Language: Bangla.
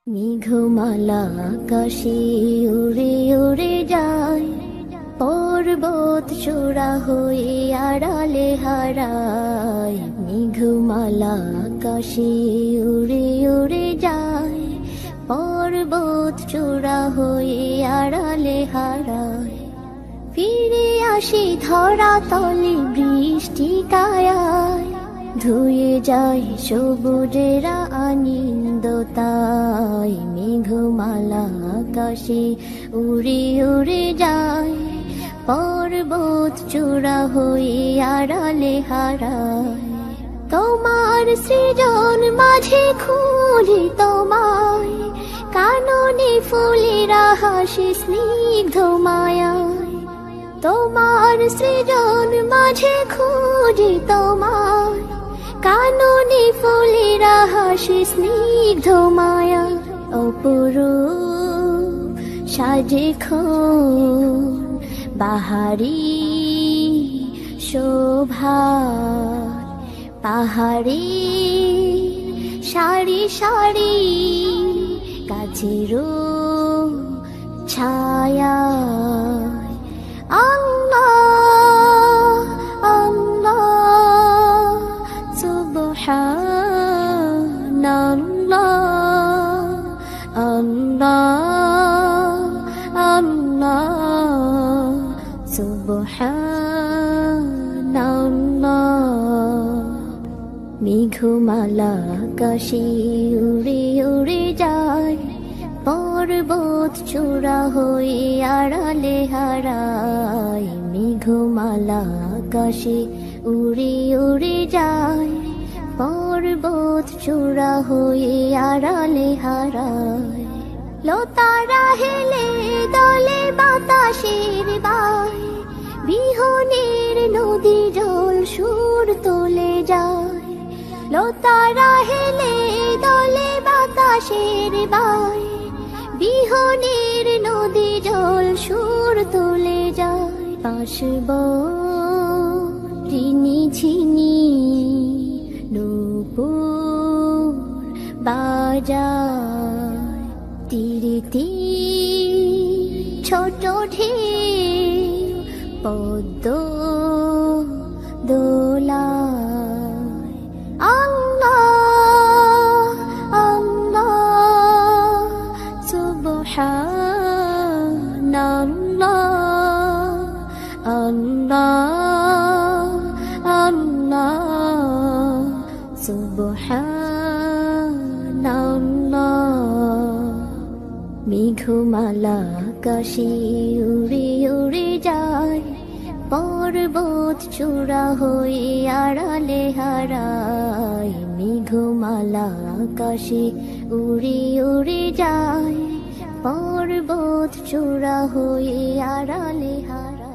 মেঘমালা আকাশে উড়ে উড়ে যায়, পর্বত চূড়া হয়ে আড়ালে হারায়। মেঘমালা আকাশে উড়ে উড়ে যায়, পর্বত চূড়া হয়ে আড়ালে হারায়। ফিরে আসি ধরা তলে বৃষ্টি কায়ায়, ধুয়ে যায় সবুজেরা আনন্দতায়। মেঘমালা আকাশে উড়ে উড়ে যায়, পর্বত চূড়া হয়ে আড়ালে হারায়। তোমার সৃজন মাঝে খুঁজি তোমায়, কাননে ফুলেরা হাসি স্নিগ্ধ মায়ায়। তোমার সৃজন মাঝে খুঁজি তোমায়, কাননে ফুলেরা হাসি স্নিগ্ধ মায়া। অপরূপ সাজে বাহারি শোভা, পাহাড়ি সারি সারি গাছেরও ছায়া। আল্লাহ আল্লাহ সুবহানাল্লাহ, আল্লাহ আল্লাহ সুবহানাল্লাহ। মেঘমালা আকাশে উড়ে উড়ে যায়, পর্বত চূড়া হয়ে আড়ালে হারায়। মেঘমালা আকাশে উড়ে উড়ে যায়, পর্বত চূড়া হয়ে আড়ালে হারায়। লতারা হেলে দলে বাতাসের বায়, বিহনের নদী জল সুর তোলে যায়। লতারা হেলে দলে বাতাসের বায়, বিহনের নদী জল সুর তোলে যায়। পাশব রিনি ঝিনি নূপুর বাজায়, তীরে তীর ছোট ঢেউ পদ্ম দোলায়। আল্লাহ আল্লাহ সুবহানাল্লাহ, আল্লাহ আল্লাহ সুবহানাল্লাহ। মেঘমালা আকাশে উড়ে উড়ে যায়, পর্বত চূড়া হয়ে আড়ালে হারায়। মেঘমালা আকাশে উড়ে উড়ে যায়, পর্বত চূড়া হয়ে আড়ালে হারায়।